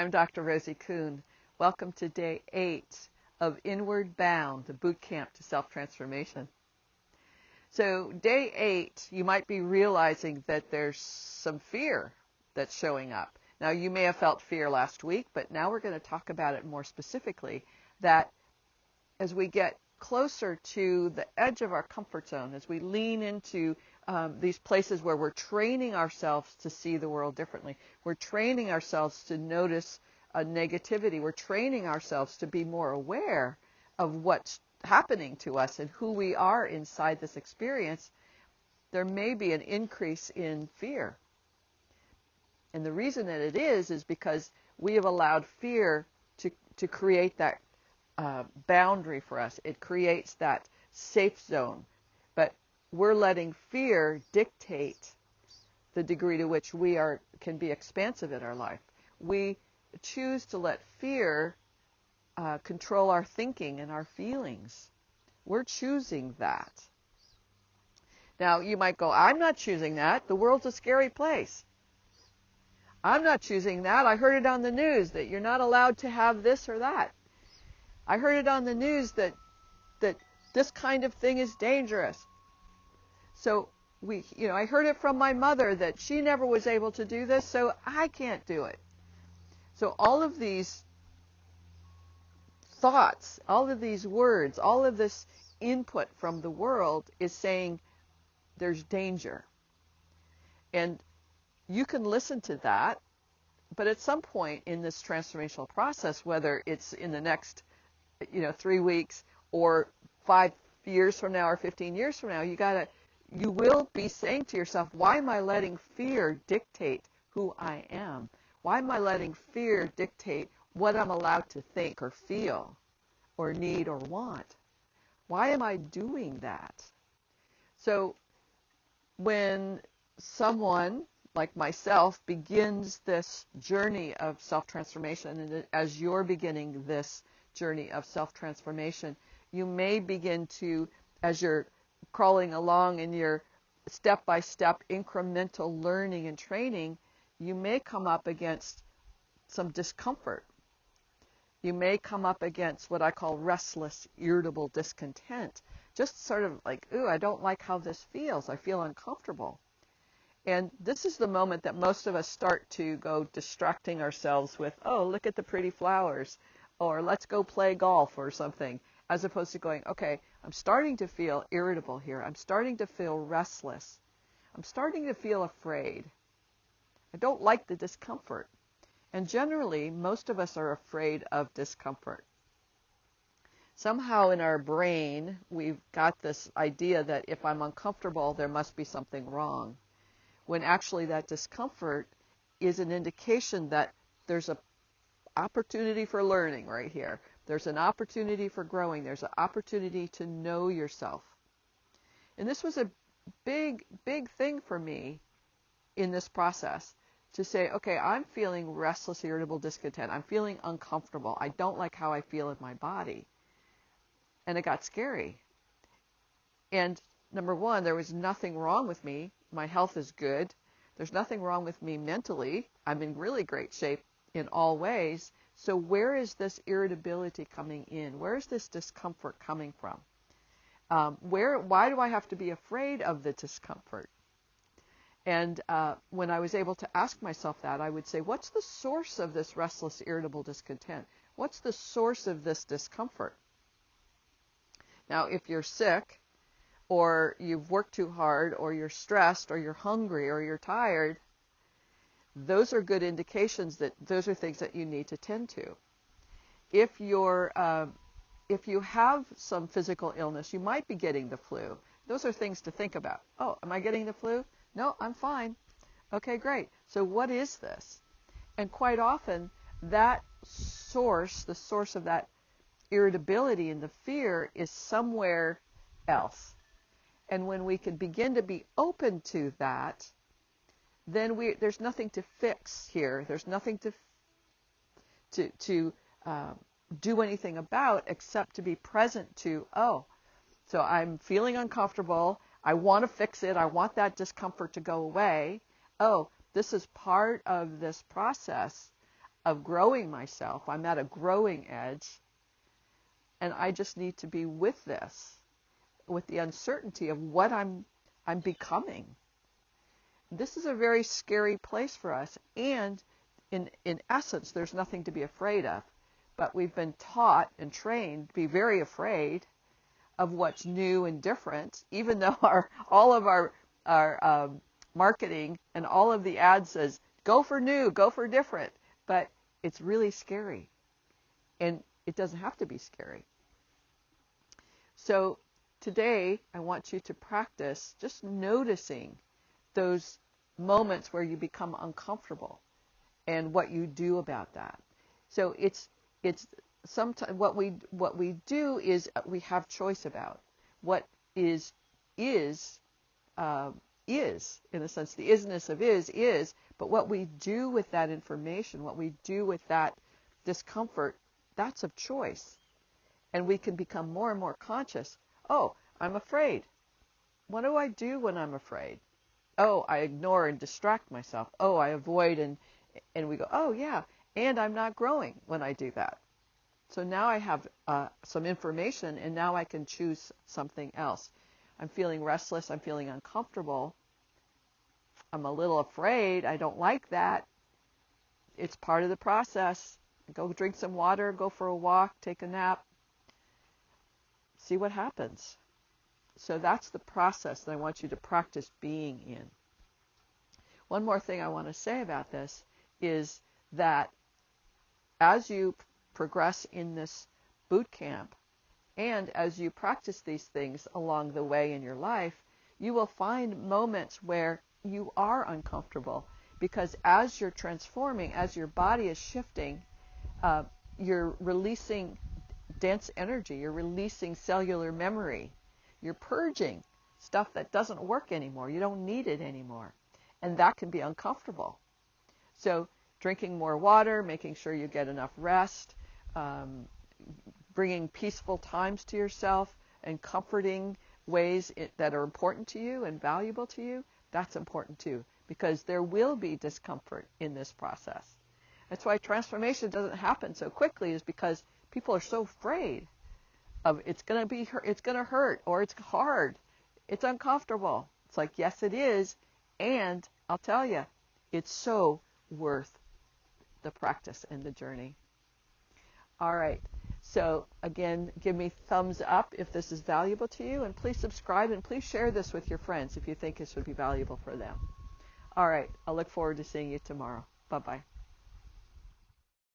I'm Dr. Rosie Kuhn. Welcome to Day 8 of Inward Bound, the Bootcamp to Self-Transformation. So Day 8, you might be realizing that there's some fear that's showing up. Now, you may have felt fear last week, but now we're going to talk about it more specifically, that as we get closer to the edge of our comfort zone, as we lean into these places where we're training ourselves to see the world differently, we're training ourselves to notice negativity, we're training ourselves to be more aware of what's happening to us and who we are inside this experience, there may be an increase in fear. And the reason that it is because we have allowed fear to create that boundary for us. It creates that safe zone. But we're letting fear dictate the degree to which we can be expansive in our life. We choose to let fear control our thinking and our feelings. We're choosing that. Now, you might go, I'm not choosing that. The world's a scary place. I'm not choosing that. I heard it on the news that you're not allowed to have this or that. I heard it on the news that this kind of thing is dangerous. So I heard it from my mother that she never was able to do this, so I can't do it. So all of these thoughts, all of these words, all of this input from the world is saying there's danger. And you can listen to that, but at some point in this transformational process, whether it's in the next 3 weeks or 5 years from now or 15 years from now, you will be saying to yourself, why am I letting fear dictate who I am? Why am I letting fear dictate what I'm allowed to think or feel or need or want? Why am I doing that? So when someone like myself begins this journey of self-transformation, and as you're beginning this journey of self-transformation, you may begin to, as you're crawling along in your step-by-step incremental learning and training, you may come up against some discomfort. You may come up against what I call restless, irritable discontent. Just sort of like, ooh, I don't like how this feels. I feel uncomfortable. And this is the moment that most of us start to go distracting ourselves with, oh, look at the pretty flowers, or let's go play golf or something, as opposed to going, okay, I'm starting to feel irritable here. I'm starting to feel restless. I'm starting to feel afraid. I don't like the discomfort. And generally, most of us are afraid of discomfort. Somehow in our brain, we've got this idea that if I'm uncomfortable, there must be something wrong, when actually that discomfort is an indication that there's an opportunity for learning right here. There's an opportunity for growing. There's an opportunity to know yourself. And this was a big, big thing for me in this process, to say, okay, I'm feeling restless, irritable, discontent. I'm feeling uncomfortable. I don't like how I feel in my body. And it got scary. And number one, there was nothing wrong with me. My health is good. There's nothing wrong with me mentally. I'm in really great shape in all ways. So where is this irritability coming in? Where is this discomfort coming from? Why do I have to be afraid of the discomfort? And when I was able to ask myself that, I would say, what's the source of this restless, irritable discontent? What's the source of this discomfort? Now, if you're sick, or you've worked too hard, or you're stressed, or you're hungry, or you're tired, those are good indications that those are things that you need to tend to. If you have some physical illness, you might be getting the flu. Those are things to think about. Oh, am I getting the flu? No, I'm fine. Okay, great. So what is this? And quite often, that source, the source of that irritability and the fear, is somewhere else. And when we can begin to be open to that, then there's nothing to fix here. There's nothing to do anything about except to be present to, oh, so I'm feeling uncomfortable. I want to fix it. I want that discomfort to go away. Oh, this is part of this process of growing myself. I'm at a growing edge, and I just need to be with this, with the uncertainty of what I'm becoming. This is a very scary place for us, and in essence, there's nothing to be afraid of. But we've been taught and trained to be very afraid of what's new and different, even though all of our marketing and all of the ads says, go for new, go for different. But it's really scary. And it doesn't have to be scary. So today, I want you to practice just noticing those moments where you become uncomfortable and what you do about that. So it's sometimes what we do is we have choice about what is in a sense. The isness of is, but what we do with that information, what we do with that discomfort, that's of choice. And we can become more and more conscious. Oh, I'm afraid. What do I do when I'm afraid? Oh, I ignore and distract myself. Oh, I avoid and we go, oh yeah, and I'm not growing when I do that. So now I have some information, and now I can choose something else. I'm feeling restless. I'm feeling uncomfortable. I'm a little afraid. I don't like that. It's part of the process. Go drink some water, go for a walk, take a nap. See what happens. So that's the process that I want you to practice being in. One more thing I want to say about this is that as you progress in this boot camp, and as you practice these things along the way in your life, you will find moments where you are uncomfortable, because as you're transforming, as your body is shifting, you're releasing dense energy, you're releasing cellular memory, you're purging stuff that doesn't work anymore, you don't need it anymore, and that can be uncomfortable. So drinking more water, making sure you get enough rest, bringing peaceful times to yourself and comforting ways that are important to you and valuable to you, that's important too, because there will be discomfort in this process. That's why transformation doesn't happen so quickly, is because people are so afraid of it's going to hurt, or it's hard, it's uncomfortable. It's like, yes, it is, and I'll tell you, it's so worth the practice and the journey. All right. So again, give me thumbs up if this is valuable to you, and please subscribe, and please share this with your friends if you think this would be valuable for them. All right. I'll look forward to seeing you tomorrow. Bye-bye.